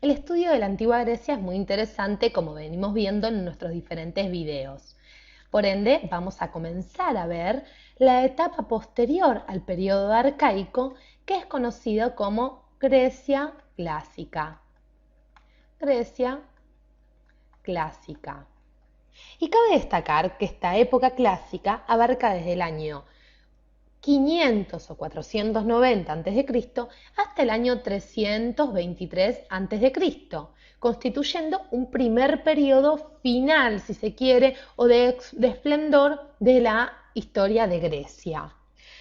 El estudio de la antigua Grecia es muy interesante, como venimos viendo en nuestros diferentes videos. Por ende, vamos a comenzar a ver la etapa posterior al periodo arcaico, que es conocido como Grecia clásica. Grecia clásica. Y cabe destacar que esta época clásica abarca desde el año 500 o 490 a.C. hasta el año 323 a.C., constituyendo un primer periodo final, si se quiere, o de esplendor de la historia de Grecia.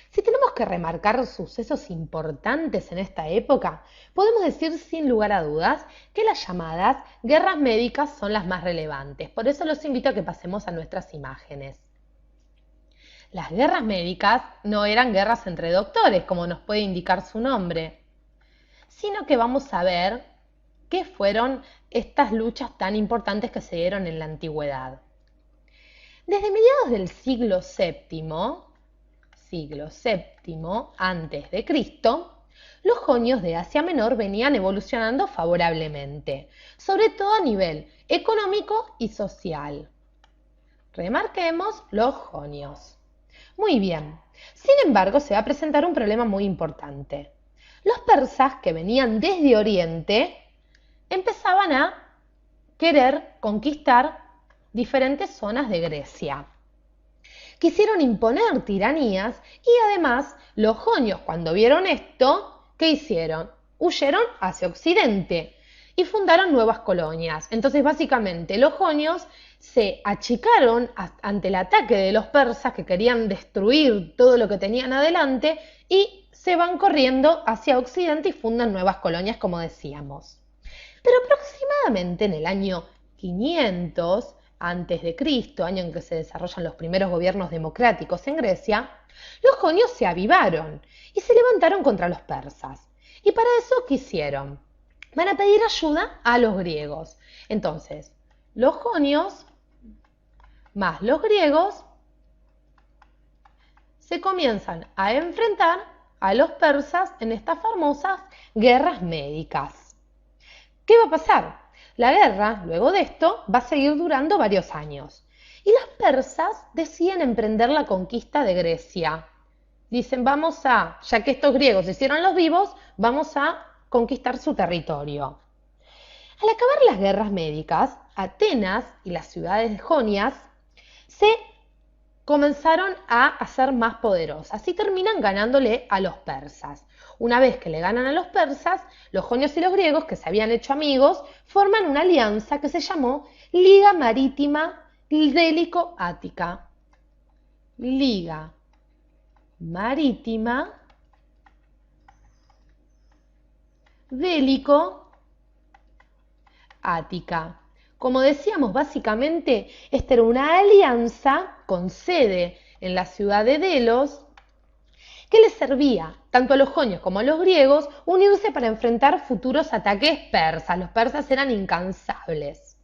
Si tenemos que remarcar sucesos importantes en esta época, podemos decir sin lugar a dudas que las llamadas guerras médicas son las más relevantes. Por eso los invito a que pasemos a nuestras imágenes. Las guerras médicas no eran guerras entre doctores, como nos puede indicar su nombre, sino que vamos a ver qué fueron estas luchas tan importantes que se dieron en la antigüedad. Desde mediados del siglo VII antes de Cristo, los jonios de Asia Menor venían evolucionando favorablemente, sobre todo a nivel económico y social. Remarquemos los jonios. Muy bien. Sin embargo, se va a presentar un problema muy importante. Los persas que venían desde Oriente empezaban a querer conquistar diferentes zonas de Grecia. Quisieron imponer tiranías y además los jonios, cuando vieron esto, ¿qué hicieron? Huyeron hacia Occidente y fundaron nuevas colonias. Entonces, básicamente, los jonios se achicaron ante el ataque de los persas que querían destruir todo lo que tenían adelante y se van corriendo hacia Occidente y fundan nuevas colonias, como decíamos. Pero aproximadamente en el año 500 antes de Cristo, año en que se desarrollan los primeros gobiernos democráticos en Grecia, los jonios se avivaron y se levantaron contra los persas. Y para eso, ¿qué hicieron? Van a pedir ayuda a los griegos. Entonces, los jonios más los griegos se comienzan a enfrentar a los persas en estas famosas guerras médicas. ¿Qué va a pasar? La guerra, luego de esto, va a seguir durando varios años. Y los persas deciden emprender la conquista de Grecia. Dicen, ya que estos griegos se hicieron los vivos, vamos a conquistar su territorio. Al acabar las guerras médicas, Atenas y las ciudades jonias se comenzaron a hacer más poderosas y terminan ganándole a los persas. Una vez que le ganan a los persas, los jonios y los griegos, que se habían hecho amigos, forman una alianza que se llamó Liga Marítima Délico-Ática. Liga Marítima Délico-Ática. Como decíamos, básicamente, esta era una alianza con sede en la ciudad de Delos que les servía tanto a los jonios como a los griegos unirse para enfrentar futuros ataques persas. Los persas eran incansables.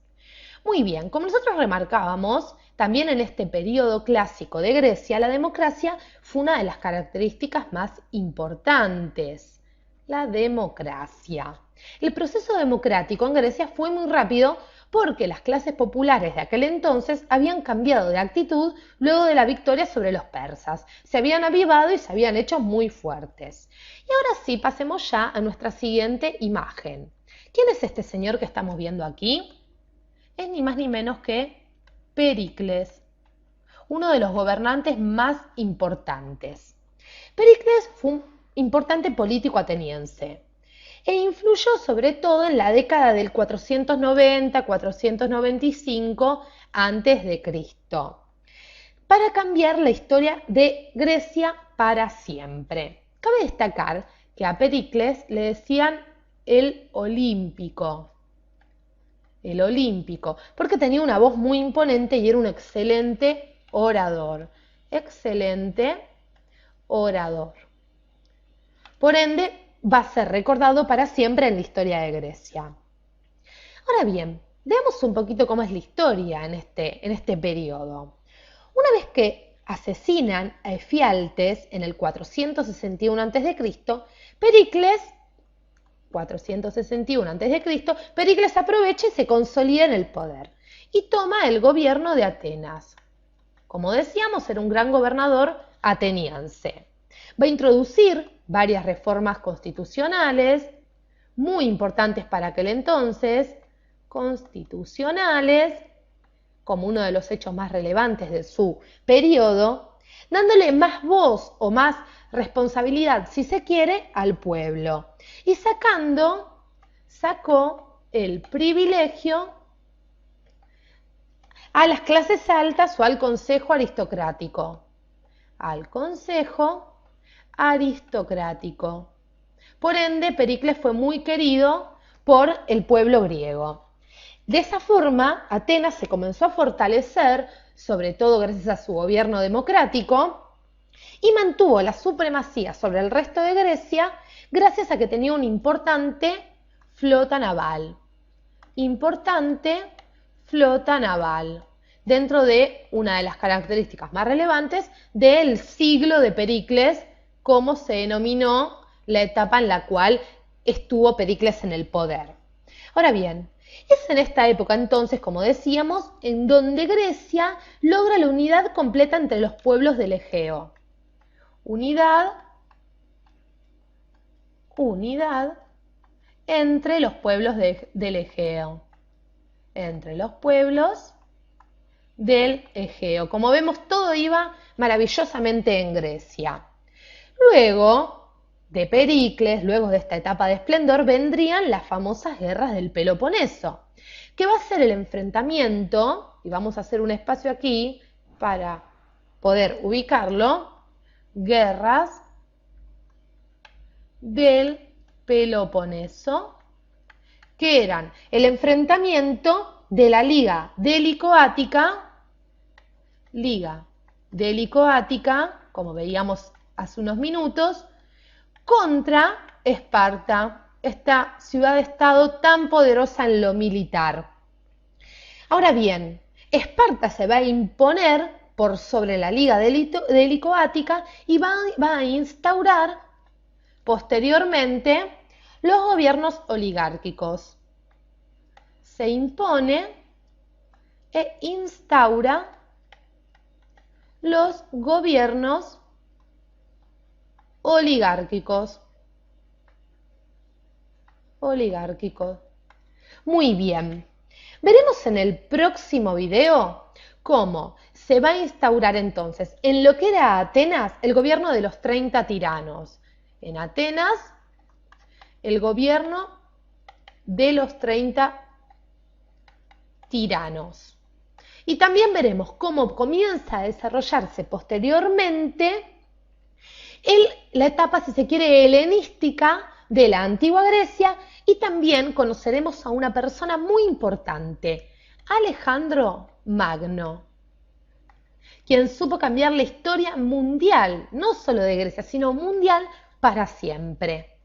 Muy bien, como nosotros remarcábamos, también en este periodo clásico de Grecia, la democracia fue una de las características más importantes. La democracia. El proceso democrático en Grecia fue muy rápido porque las clases populares de aquel entonces habían cambiado de actitud luego de la victoria sobre los persas. Se habían avivado y se habían hecho muy fuertes. Y ahora sí, pasemos ya a nuestra siguiente imagen. ¿Quién es este señor que estamos viendo aquí? Es ni más ni menos que Pericles, uno de los gobernantes más importantes. Pericles fue un importante político ateniense e influyó sobre todo en la década del 490-495 a.C., para cambiar la historia de Grecia para siempre. Cabe destacar que a Pericles le decían el Olímpico, porque tenía una voz muy imponente y era un excelente orador. Excelente orador. Por ende, va a ser recordado para siempre en la historia de Grecia. Ahora bien, veamos un poquito cómo es la historia en este periodo. Una vez que asesinan a Efialtes en el 461 a.C., Pericles 461 a.C., Pericles aprovecha y se consolida en el poder y toma el gobierno de Atenas. Como decíamos, era un gran gobernador ateniense. Va a introducir varias reformas constitucionales, muy importantes para aquel entonces, constitucionales, como uno de los hechos más relevantes de su periodo, dándole más voz o más responsabilidad, si se quiere, al pueblo. Y sacó el privilegio a las clases altas o al consejo aristocrático. Al consejo aristocrático. Por ende, Pericles fue muy querido por el pueblo griego. De esa forma, Atenas se comenzó a fortalecer, sobre todo gracias a su gobierno democrático, y mantuvo la supremacía sobre el resto de Grecia gracias a que tenía una importante flota naval. Dentro de una de las características más relevantes del siglo de Pericles, como se denominó la etapa en la cual estuvo Pericles en el poder. Ahora bien, es en esta época entonces, como decíamos, en donde Grecia logra la unidad completa entre los pueblos del Egeo. Unidad entre los pueblos del Egeo. Entre los pueblos del Egeo. Como vemos, todo iba maravillosamente en Grecia. Luego de Pericles, luego de esta etapa de esplendor, vendrían las famosas guerras del Peloponeso, que va a ser el enfrentamiento, y vamos a hacer un espacio aquí para poder ubicarlo, guerras del Peloponeso, que eran el enfrentamiento de la Liga Délico-Ática, como veíamos hace unos minutos, contra Esparta, esta ciudad-estado tan poderosa en lo militar. Ahora bien, Esparta se va a imponer por sobre la Liga Délico-Ática y va a instaurar posteriormente los gobiernos oligárquicos. Se impone e instaura los gobiernos oligárquicos. Muy bien. Veremos en el próximo video cómo se va a instaurar entonces en lo que era Atenas el gobierno de los 30 tiranos. En Atenas, el gobierno de los 30 tiranos. Y también veremos cómo comienza a desarrollarse posteriormente la etapa, si se quiere, helenística de la antigua Grecia, y también conoceremos a una persona muy importante, Alejandro Magno, quien supo cambiar la historia mundial, no solo de Grecia, sino mundial para siempre.